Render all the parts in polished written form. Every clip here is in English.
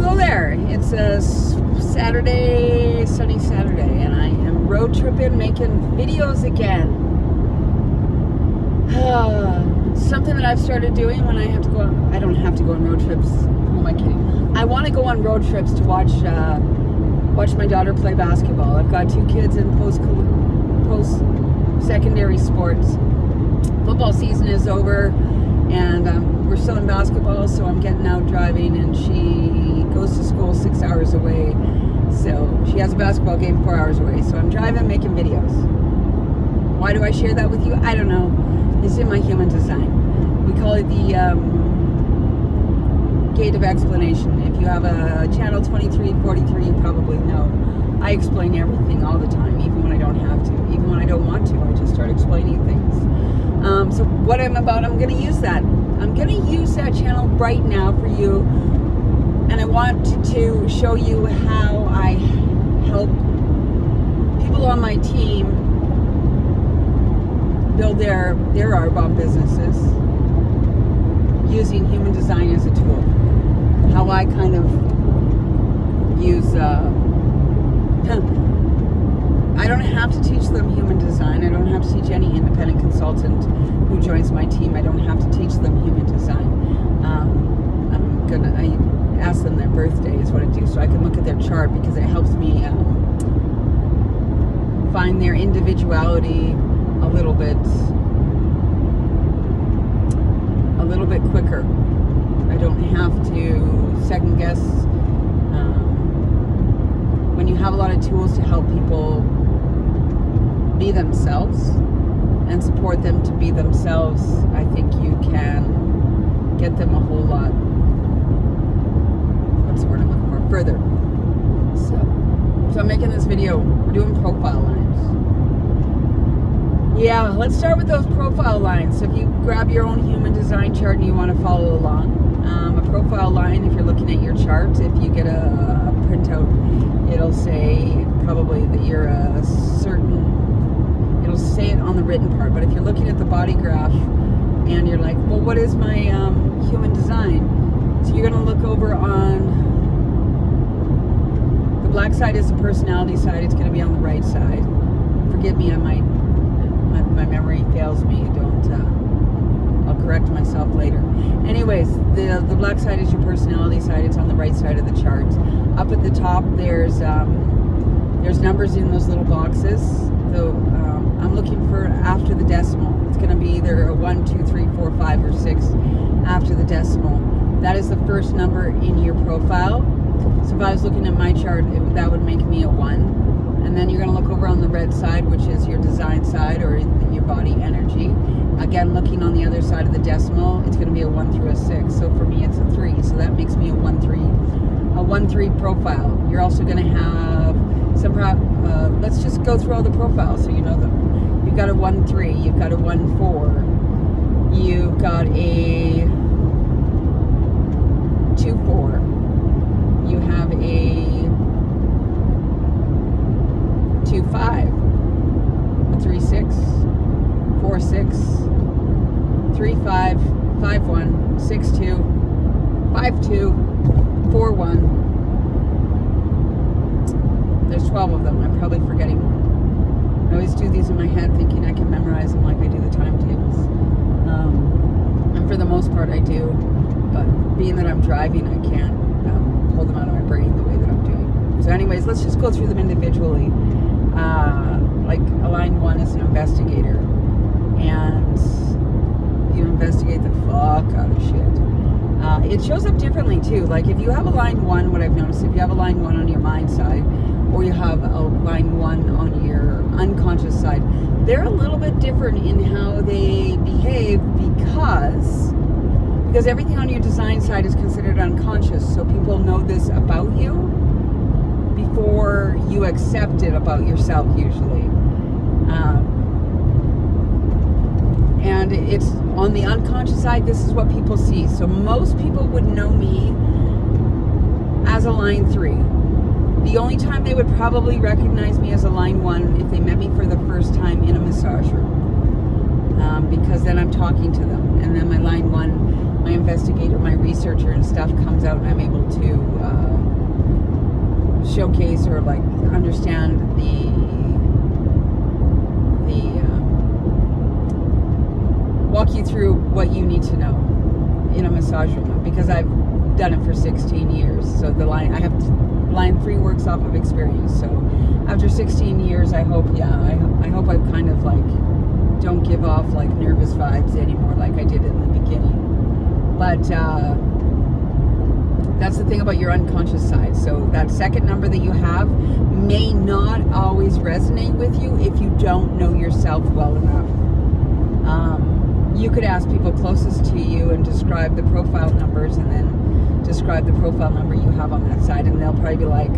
hello there. It's a Saturday, sunny Saturday, and I am road tripping, making videos again. Something that I've started doing when I have to go on, I don't have to go on road trips. Who am I kidding? I want to go on road trips to watch my daughter play basketball. I've got 2 kids in post-secondary sports. Football season is over, and we're still in basketball, so I'm getting out driving, and she goes to school 6 hours away. So she has a basketball game 4 hours away. So I'm driving, making videos. Why do I share that with you? I don't know. It's in my human design. We call it the gate of explanation. If you have a channel 2343, you probably know. I explain everything all the time, even when I don't have to. Even when I don't want to, I just start explaining things. So what I'm about, I'm going to use that. I'm going to use that channel right now for you. And I want to show you how I help people on my team build their Arbonne businesses using human design as a tool. How I kind of use, I don't have to teach them human design. I don't have to teach any independent consultant who joins my team. I don't have to teach them human design. I ask them their birthday is what I do, so I can look at their chart, because it helps me find their individuality a little bit quicker. I don't have to second guess. When you have a lot of tools to help people be themselves and support them to be themselves, I think you can get them a whole lot. What's the word I'm looking for? Further. So I'm making this video. We're doing profile lines. Yeah, let's start with those profile lines. So if you grab your own human design chart and you want to follow along, a profile line, if you're looking at your chart, if you get a printout, it'll say probably that you're a certain, it'll say it on the written part. But if you're looking at the body graph and you're like, well, what is my human design? So you're going to look over on the black side is the personality side. It's going to be on the right side. Forgive me, my memory fails me. I'll correct myself later. Anyways, the black side is your personality side. It's on the right side of the chart. Up at the top, there's numbers in those little boxes. So I'm looking for after the decimal. It's going to be either a 1, 2, 3, 4, 5, or 6 after the decimal. That is the first number in your profile. So if I was looking at my chart, that would make me a 1. And then you're going to look over on the red side, which is your design side, or your body energy. Again, looking on the other side of the decimal, it's going to be a 1 through a 6. So for me, it's a 3. So that makes me a 1-3 profile. You're also going to have some, let's just go through all the profiles so you know them. You've got a 1-3, you've got a 1-4, you've got a 2-4, you have a 2-5, a 3-6, 4-6, 3-5, 5-1, 6-2, 5-2, 4-1. There's 12 of them. I'm probably forgetting one. I always do these in my head thinking I can memorize them like I do the timetables. And for the most part I do. But being that I'm driving, I can't pull them out of my brain the way that I'm doing. So anyways, let's just go through them individually. Like a line 1 is an investigator. And you investigate the fuck out of shit. It shows up differently too. Like if you have a line 1, what I've noticed, if you have a line 1 on your mind side, or you have a line 1 on your unconscious side, they're a little bit different in how they behave because everything on your design side is considered unconscious. So people know this about you before you accept it about yourself usually. And it's on the unconscious side, this is what people see. So most people would know me as a line 3. The only time they would probably recognize me as a line 1 if they met me for the first time in a massage room. Because then I'm talking to them. And then my line 1 my investigator, my researcher and stuff comes out, and I'm able to showcase or like understand walk you through what you need to know in a massage room, because I've done it for 16 years. So line 3 works off of experience. So after 16 years, I hope I've kind of like don't give off like nervous vibes anymore like I did in the beginning. But that's the thing about your unconscious side. So that second number that you have may not always resonate with you if you don't know yourself well enough. You could ask people closest to you and describe the profile numbers, and then describe the profile number you have on that side, and they'll probably be like,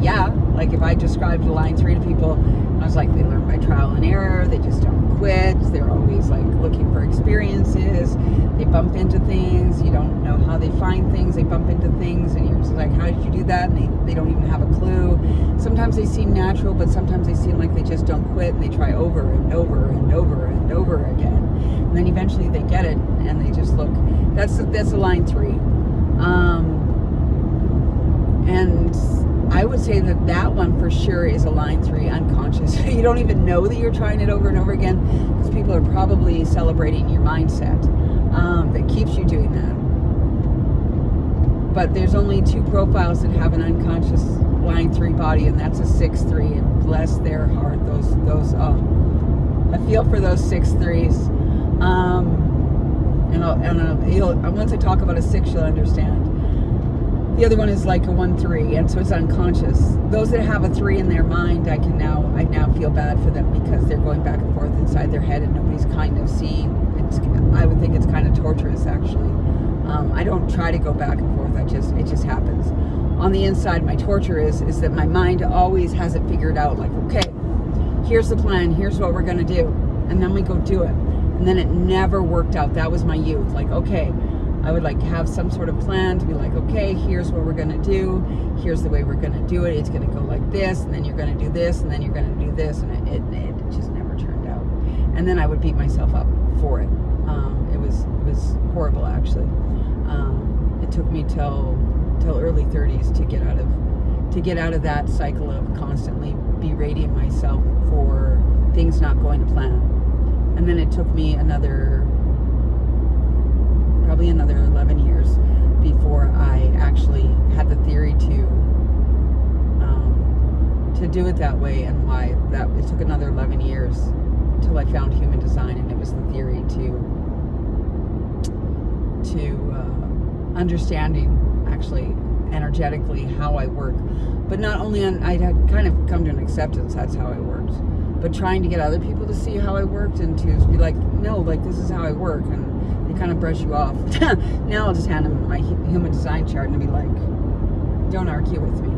yeah. Like if I described line 3 to people, I was like, they learn by trial and error, they just don't quit, they're always like looking for experiences, they bump into things, you don't know how they find things, they bump into things, and you're just like, how did you do that? And they don't even have a clue. Sometimes they seem natural, but sometimes they seem like they just don't quit, and they try over and over and over and over again. And then eventually they get it, and they just look. That's a line 3. And I would say that one for sure is a line 3 unconscious. You don't even know that you're trying it over and over again, because people are probably celebrating your mindset that keeps you doing that. But there's only 2 profiles that have an unconscious line 3 body, and that's a 6-3, and bless their heart, those I feel for those 6-3s. Once I talk about a 6, you'll understand. The other one is like a 1-3, and so it's unconscious. Those that have a 3 in their mind, I now feel bad for them, because they're going back and forth inside their head, and nobody's kind of seeing. I would think it's kind of torturous, actually. I don't try to go back and forth. It just happens. On the inside, my torture is that my mind always has it figured out. Like, okay, here's the plan. Here's what we're gonna do, and then we go do it. And then it never worked out. That was my youth. Like, okay, I would like have some sort of plan to be like, okay, here's what we're going to do. Here's the way we're going to do it. It's going to go like this, and then you're going to do this, and then you're going to do this. And it just never turned out. And then I would beat myself up for it. It was horrible, actually. It took me till early 30s to get out of that cycle of constantly berating myself for things not going to plan. And then it took me probably another 11 years before I actually had the theory to do it that way, and why that it took another 11 years until I found human design, and it was the theory to understanding actually energetically how I work. But not only I had kind of come to an acceptance that's how I worked, but trying to get other people to see how I worked, and to be like, no, like this is how I work, and they kind of brush you off. Now I'll just hand them my human design chart and be like, don't argue with me,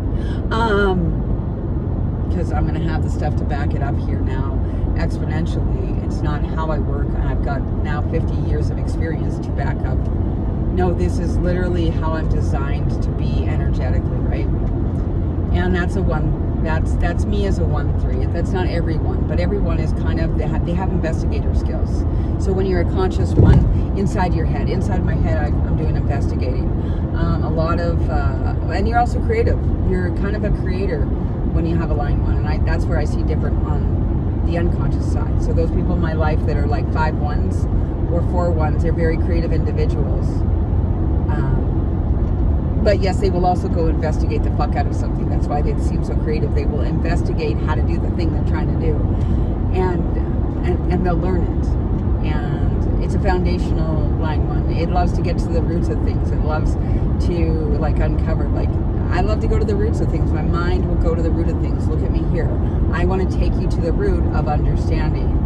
because I'm going to have the stuff to back it up here now exponentially. It's not how I work, and I've got now 50 years of experience to back up. No, this is literally how I'm designed to be energetically, right? And that's that's me as a 1-3. That's not everyone, but everyone is kind of, they have investigator skills. So when you're a conscious one, inside your head, inside my head, I'm doing investigating. A lot of, and you're also creative. You're kind of a creator when you have a line 1, and that's where I see different on the unconscious side. So those people in my life that are like 5-1s or 4-1s, they're very creative individuals. But yes, they will also go investigate the fuck out of something. That's why they seem so creative. They will investigate how to do the thing they're trying to do, and they'll learn it. And it's a foundational line 1. It loves to get to the roots of things. It loves to like uncover. Like, I love to go to the roots of things. My mind will go to the root of things. Look at me here. I want to take you to the root of understanding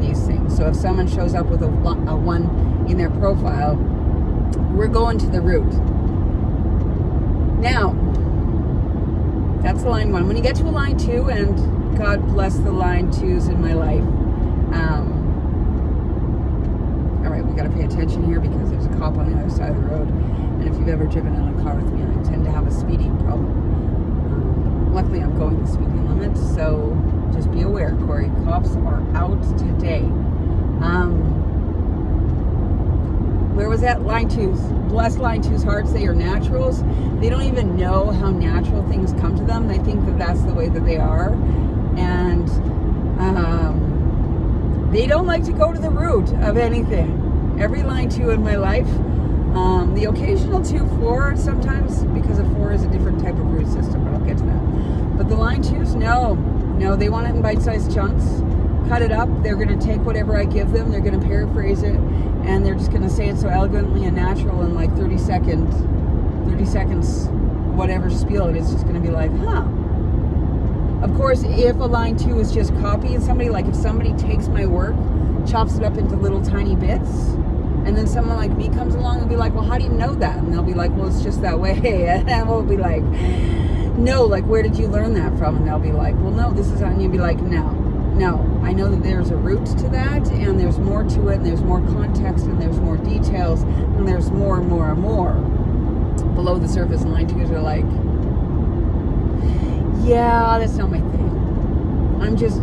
these things. So if someone shows up with a 1 in their profile, we're going to the root. Now, that's the line 1. When you get to a line 2, and God bless the line 2s in my life. All right, we got to pay attention here, because there's a cop on the other side of the road. And if you've ever driven in a car with me, I tend to have a speeding problem. Luckily, I'm going the speeding limit, so just be aware, Cori. Cops are out today. where was that? Line 2s. Bless line 2's hearts. They are naturals. They don't even know how natural things come to them. They think that that's the way that they are. And they don't like to go to the root of anything. Every line 2 in my life, the occasional 2-4 sometimes, because a 4 is a different type of root system, but I'll get to that. But the line 2s, no, they want it in bite-sized chunks. Cut it up. They're going to take whatever I give them. They're going to paraphrase it, and they're just going to say it so elegantly and natural in like 30 seconds, whatever spiel it is. Just going to be like, huh. Of course, if a line 2 is just copying somebody, like if somebody takes my work, chops it up into little tiny bits, and then someone like me comes along and be like, well, how do you know that? And they'll be like, well, it's just that way. And we'll be like, no, like, where did you learn that from? And they'll be like, well, no, this is how, and you'll be like, no, I know that there's a root to that, and there's more to it, and there's more context, and there's more details, and there's more and more and more below the surface. And line 2s are like, yeah, that's not my thing. I'm just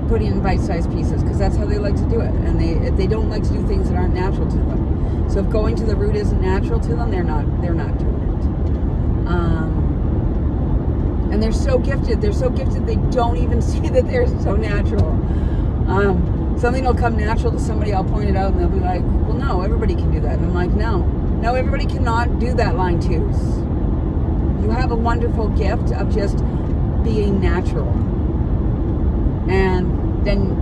putting in bite-sized pieces, because that's how they like to do it, and they don't like to do things that aren't natural to them. So if going to the root isn't natural to them, they're not doing it. And they're so gifted. They don't even see that they're so natural. Something will come natural to somebody, I'll point it out, and they'll be like, well, no, everybody can do that. And I'm like, no, everybody cannot do that, line 2s. You have a wonderful gift of just being natural. And then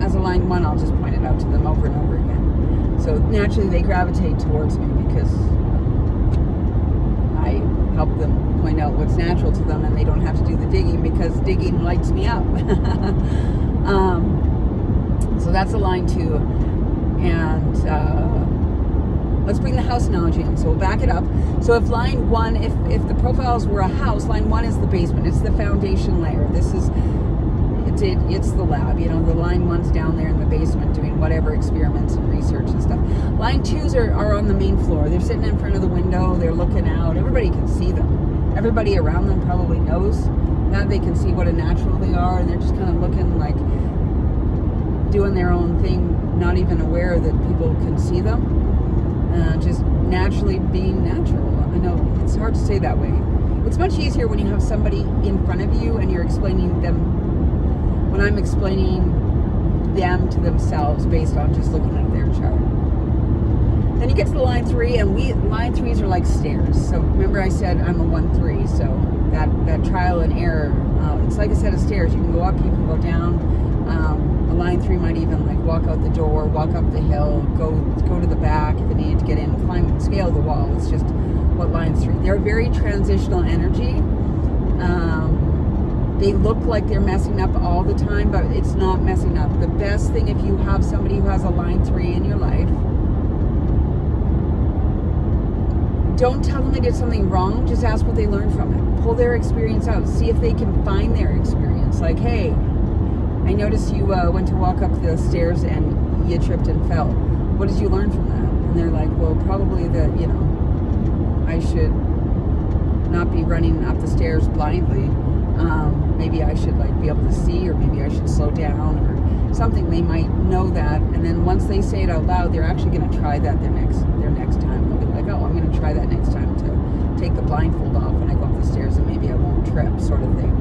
as a line 1, I'll just point it out to them over and over again. So naturally they gravitate towards me, because I help them point out what's natural to them, and they don't have to do the digging, because digging lights me up. So that's a line 2. And let's bring the house analogy in. So we'll back it up. So if line 1, if the profiles were a house, line 1 is the basement. It's the foundation layer. It's the lab. The line 1's down there in the basement doing whatever experiments and research and stuff. Line 2s are on the main floor. They're sitting in front of the window. They're looking out. Everybody can see them. Everybody around them probably knows that. They can see what a natural they are, and they're just kind of looking like doing their own thing, not even aware that people can see them. Just naturally being natural. I know it's hard to say that way. It's much easier when you have somebody in front of you and you're explaining them. When I'm explaining them to themselves based on just looking at their chart. Then you get to the line 3, and line 3s are like stairs. So remember I said I'm a 1-3, so that trial and error, it's like a set of stairs. You can go up, you can go down. A line 3 might even like walk out the door, walk up the hill, go to the back if it needed to get in, scale the wall. It's just what line 3. They're very transitional energy. They look like they're messing up all the time, but it's not messing up. The best thing, if you have somebody who has a line 3 in your life, don't tell them they did something wrong. Just ask what they learned from it. Pull their experience out. See if they can find their experience. Like, hey, I noticed you went to walk up the stairs and you tripped and fell. What did you learn from that? And they're like, well, probably that, I should not be running up the stairs blindly. Maybe I should be able to see, or maybe I should slow down, or something. They might know that, and then once they say it out loud, they're actually going to try that their next time. They'll be like, oh, I'm going to try that next time to take the blindfold off when I go up the stairs, and maybe I won't trip, sort of thing.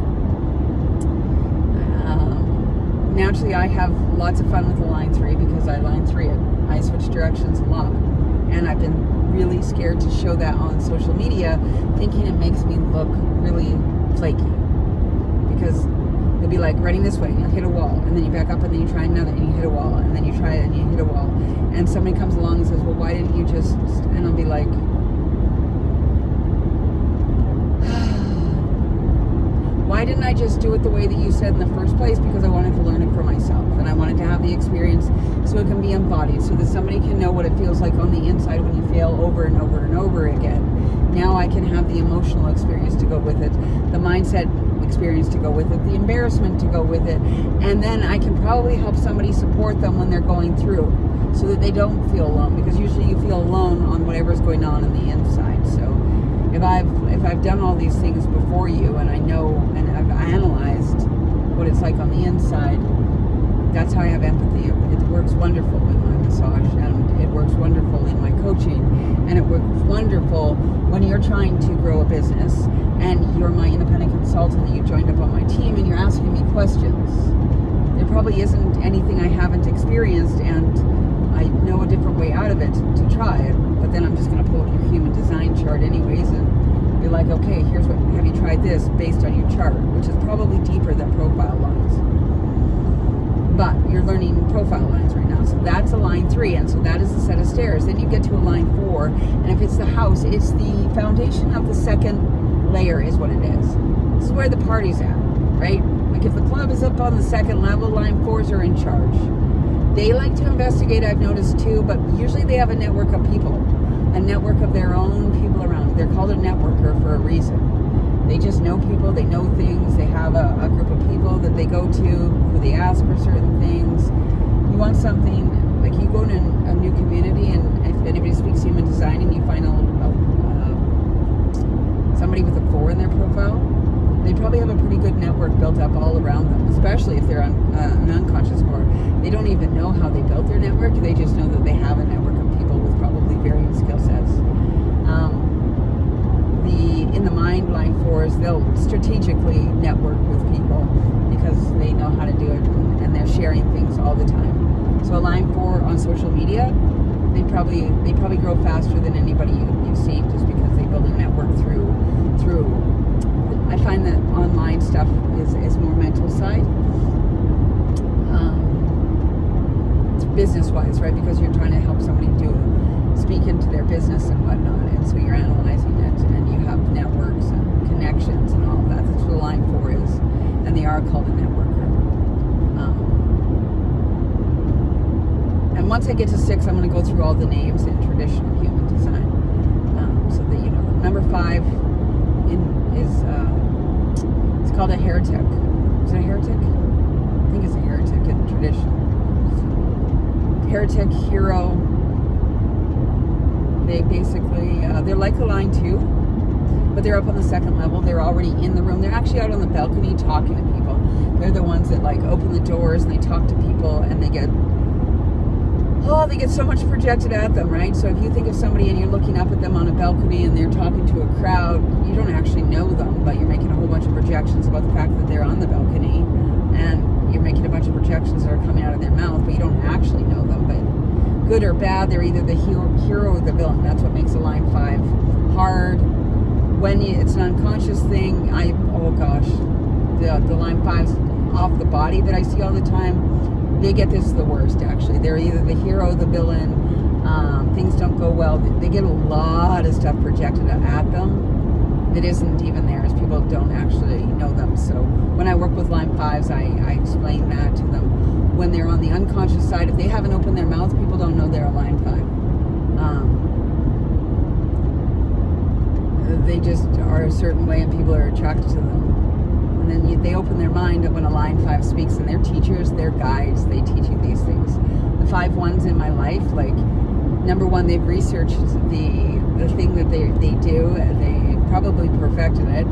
Naturally, I have lots of fun with the line 3 because I line 3 it. I switch directions a lot, and I've been really scared to show that on social media, thinking it makes me look really flaky. Because they'll be like running this way and you'll hit a wall, and then you back up and then you try another and you hit a wall, and then you try it and you hit a wall, and somebody comes along and says, well, why didn't you just, and I'll be like, why didn't I just do it the way that you said in the first place? Because I wanted to learn it for myself, and I wanted to have the experience so it can be embodied, so that somebody can know what it feels like on the inside when you fail over and over and over again. Now I can have the emotional experience to go with it, the mindset experience to go with it, the embarrassment to go with it, and then I can probably help somebody support them when they're going through, so that they don't feel alone, because usually you feel alone on whatever's going on the inside. So if I've done all these things before you, and I know, and I've analyzed what it's like on the inside, That's how I have empathy. It works wonderful in my massage, and it works wonderful in my coaching, and it works wonderful when you're trying to grow a business and you're my independent consultant and you joined up on my team and you're asking me questions. There probably isn't anything I haven't experienced, and I know a different way out of it to try it, but then I'm just going to pull up your human design chart anyways and be like, okay, here's what, have you tried this based on your chart, which is probably deeper than profile lines. But you're learning profile lines right now. So that's a line 3, and so that is a set of stairs. Then you get to a line 4, and if it's the house, it's the foundation of the second layer is what it is. This is where the party's at, right? Like if the club is up on the second level, line 4s are in charge. They like to investigate, I've noticed too, but usually they have a network of people, a network of their own people around. They're called a networker for a reason. They just know people, they know things, they have a group of people that they go to, who they ask for certain things. You want something, like you go to a new community, and if anybody speaks human design and you find somebody with a 4 in their profile, they probably have a pretty good network built up all around them, especially if they're on an unconscious 4. They don't even know how they built their network, they just know that they have a network of people with probably varying skill sets. In the mind, line 4s, they'll strategically network with people because they know how to do it, and they're sharing things all the time. So a line 4 on social media, they probably grow faster than anybody you've seen, just because they build a network through. I find that online stuff is more mental side. It's business-wise, right? Because you're trying to help somebody speak into their business and whatnot, and so you're analyzing it, and you have networks and connections and all of that. That's what a line 4 is, and they are called a networker. And once I get to 6, I'm going to go through all the names in traditional human design, so that you know. Number 5 is it's called a heretic. Is it a heretic? I think it's a heretic in tradition. Heretic, hero. They basically, they're like a line 2, but they're up on the second level. They're already in the room. They're actually out on the balcony talking to people. They're the ones that like open the doors and they talk to people, and they get so much projected at them, right? So if you think of somebody and you're looking up at them on a balcony and they're talking to a crowd, you don't actually know them, but you're making a whole bunch of projections about the fact that they're on the balcony, and you're making a bunch of projections that are coming out of their mouth, but you don't actually know them. But good or bad, they're either the hero or the villain. That's what makes a line 5 hard. When it's an unconscious thing, the line 5s off the body that I see all the time, they get this the worst, actually. They're either the hero or the villain. Things don't go well. They get a lot of stuff projected at them that isn't even theirs. People don't actually know them. So when I work with line 5s, I explain that to them. When they're on the unconscious side, if they haven't opened their mouth, people don't know they're a line 5. They just are a certain way, and people are attracted to them. And then they open their mind when a line 5 speaks, and they're teachers, they're guides, they teach you these things. The 5 ones in my life, like, number 1, they've researched the thing that they do, and they probably perfected it.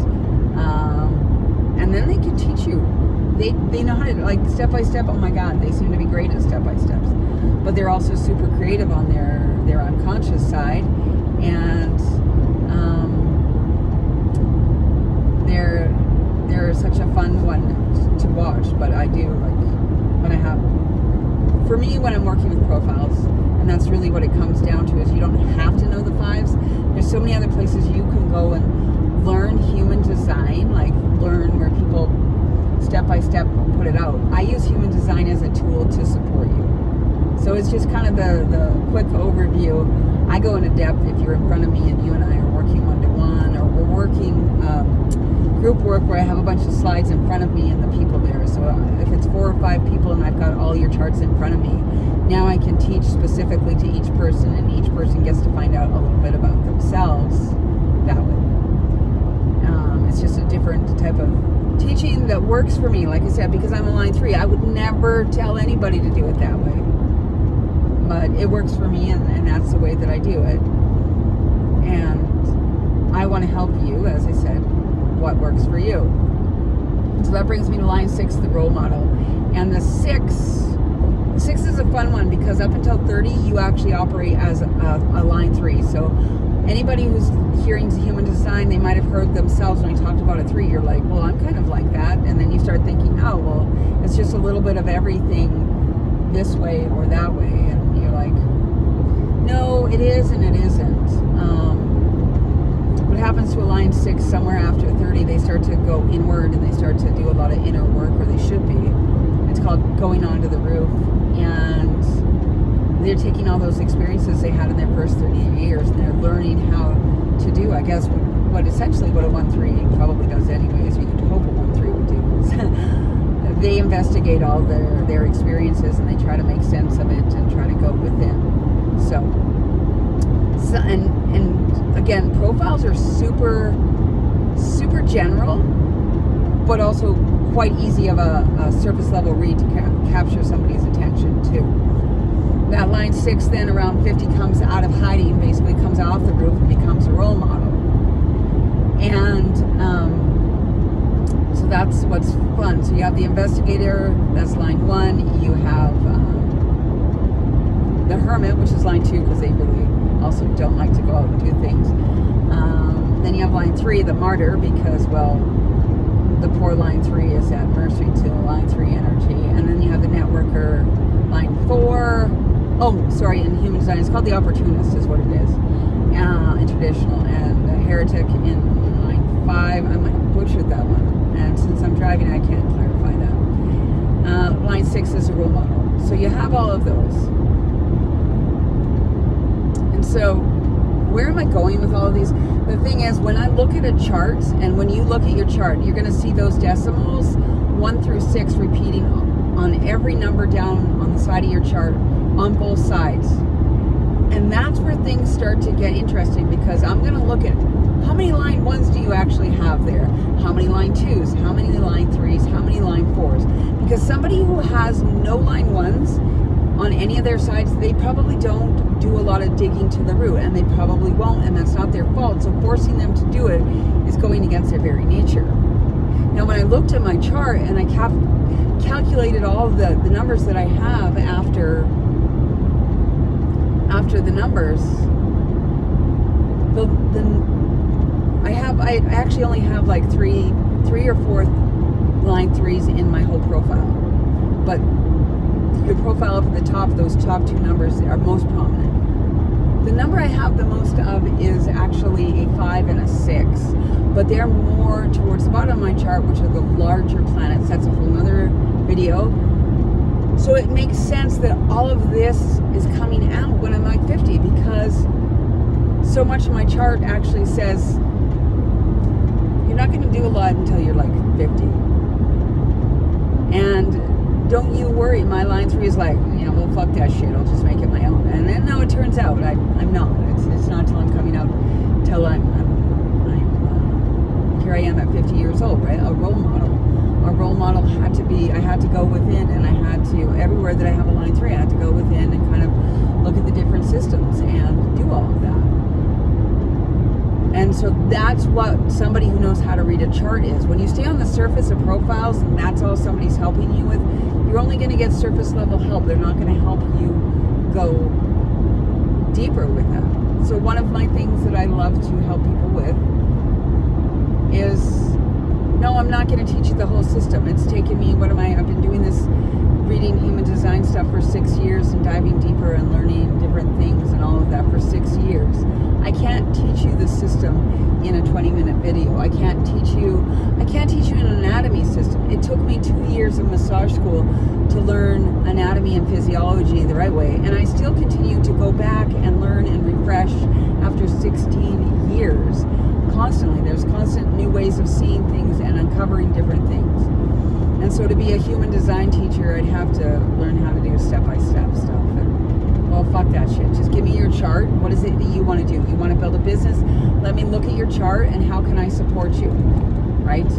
And then they can teach you. They know how to, like, step by step. Oh my God, they seem to be great at step by steps. But they're also super creative on their unconscious side, and they're such a fun one to watch. But I do, like, when I'm working with profiles, and that's really what it comes down to, is you don't have to know the 5s. There's so many other places you can go and learn human design, like learn where people step by step put it out. I use human design as a tool to support you. So it's just kind of the quick overview. I go into depth if you're in front of me and you and I are working one-to-one, or we're working group work where I have a bunch of slides in front of me and the people there. So if it's 4 or 5 people and I've got all your charts in front of me, now I can teach specifically to each person, and each person gets to find out a little bit about themselves that way. It's just a different type of teaching that works for me, like I said, because I'm a line 3. I would never tell anybody to do it that way, but it works for me, and that's the way that I do it. And I want to help you, as I said, what works for you. So that brings me to line 6, the role model. And the 6 is a fun one because up until 30, you actually operate as a line 3. So anybody who's hearing human design, they might have heard themselves when I talked about a 3. You're like, well, I'm kind of like that. And then you start thinking, oh, well, it's just a little bit of everything this way or that way. And you're like, no, it is and it isn't. What happens to a line 6 somewhere after 30, they start to go inward and they start to do a lot of inner work, or they should be. It's called going onto the roof. And they're taking all those experiences they had in their first 30 years and they're learning how to do, I guess, what essentially what a 1-3 probably does anyways, or you'd hope a 1-3 would do. Is they investigate all their experiences and they try to make sense of it and try to go within. So and again, profiles are super general, but also quite easy of a surface level read to capture somebody's attention too. That line 6 then around 50 comes out of hiding, basically comes off the roof and becomes a role model. And so that's what's fun. So you have the Investigator, that's line 1. You have the Hermit, which is line 2 because they really also don't like to go out and do things. Then you have line 3, the Martyr, because, well, the poor line 3 is at mercy to line 3 energy. And then you have the Networker, line 4. Oh, sorry, in human design, it's called the Opportunist is what it is, in traditional. And the Heretic in line 5, I might have butchered that one. And since I'm driving, I can't clarify that. Line 6 is a role model. So you have all of those. And so, where am I going with all of these? The thing is, when I look at a chart, and when you look at your chart, you're going to see those decimals, 1 through 6, repeating on every number down on the side of your chart, on both sides. And that's where things start to get interesting, because I'm going to look at how many line 1s do you actually have there? How many line 2s? How many line 3s? How many line 4s? Because somebody who has no line 1s on any of their sides, they probably don't do a lot of digging to the root, and they probably won't, and that's not their fault. So forcing them to do it is going against their very nature. Now, when I looked at my chart and I calculated all of the numbers that I have after the numbers, I actually only have like three or four line 3s in my whole profile. But your profile up at the top, those top 2 numbers are most prominent. The number I have the most of is actually a 5 and a 6, but they're more towards the bottom of my chart, which are the larger planets. That's a whole nother video. So it makes sense that all of this is coming out when I'm like 50, because so much of my chart actually says you're not going to do a lot until you're like 50. And don't you worry, my line 3 is like, well, fuck that shit, I'll just make it my own. And then, no, it turns out I'm not. It's not till I'm coming out, till I'm here I am at 50 years old, right? A role model. A role model had to be, I had to go within, and I had to, everywhere that I have a line 3, I had to go within and kind of look at the different systems and do all of that. And so that's what somebody who knows how to read a chart is. When you stay on the surface of profiles and that's all somebody's helping you with, you're only going to get surface level help. They're not going to help you go deeper with that. So one of my things that I love to help people with is, no, I'm not going to teach you the whole system. It's taken me, I've been doing this, reading human design stuff for 6 years and diving deeper and learning different things and all of that for 6 years. I can't teach you the system in a 20-minute video. I can't teach you an anatomy system. It took me 2 years of massage school to learn anatomy and physiology the right way, and I still continue to go back and learn and refresh after 16 years. Constantly, there's constant new ways of seeing things and uncovering different things. And so to be a human design teacher, I'd have to learn how to do step-by-step stuff. And, well, fuck that shit. Just give me your chart. What is it that you want to do? You want to build a business? Let me look at your chart and how can I support you, right?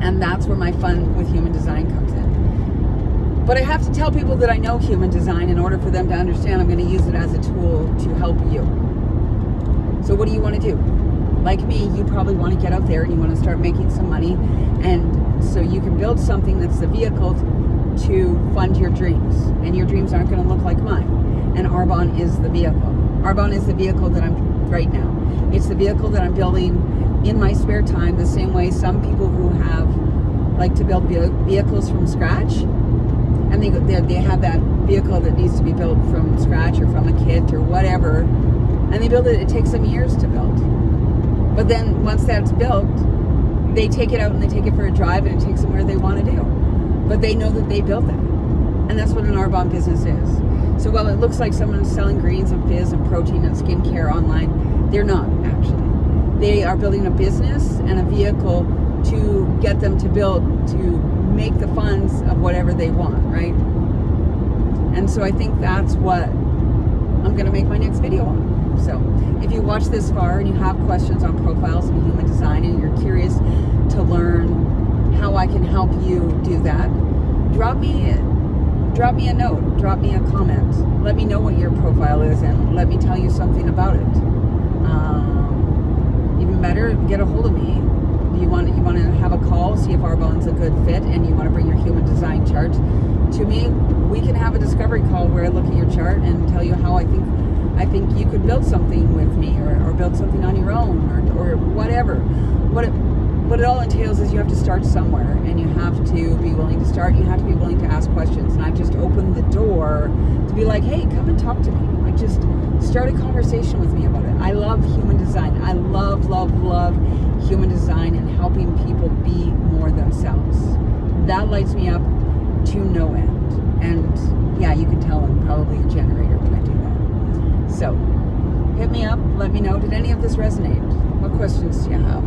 And that's where my fun with human design comes in. But I have to tell people that I know human design in order for them to understand I'm going to use it as a tool to help you. So what do you want to do? like me, you probably want to get out there and you want to start making some money, and so you can build something that's the vehicle to fund your dreams, and your dreams aren't going to look like mine. And Arbonne is the vehicle. Arbonne is the vehicle that I'm right now. It's the vehicle that I'm building in my spare time, the same way some people who have like to build vehicles from scratch, and they have that vehicle that needs to be built from scratch or from a kit or whatever, and they build it. It takes them years to build, but then once that's built, they take it out and they take it for a drive, and it takes them where they want to do. But they know that they built that, and that's what an Arbonne business is. So while it looks like someone's selling greens and fizz and protein and skincare online, they're not actually. They are building a business and a vehicle to get them to build, to make the funds of whatever they want, right? And so I think that's what I'm going to make my next video on. So if you watch this far and you have questions on profiles and human design, and you're curious to learn how I can help you do that, drop me a note, drop me a comment. Let me know what your profile is, and let me tell you something about it. Even better, get a hold of me. You want to have a call, see if Arbonne's a good fit, and you want to bring your human design chart to me. We can have a discovery call where I look at your chart and tell you how I think you could build something with me, or build something on your own, or whatever. What it all entails is you have to start somewhere, and you have to be willing to start. You have to be willing to ask questions, and I've just opened the door to be like, hey, come and talk to me. Like, just start a conversation with me about it. I love human design. I love human design and helping people be more themselves. That lights me up to no end. And yeah, you can tell I'm probably a generator when I do that. So hit me up, let me know. Did any of this resonate? What questions do you have?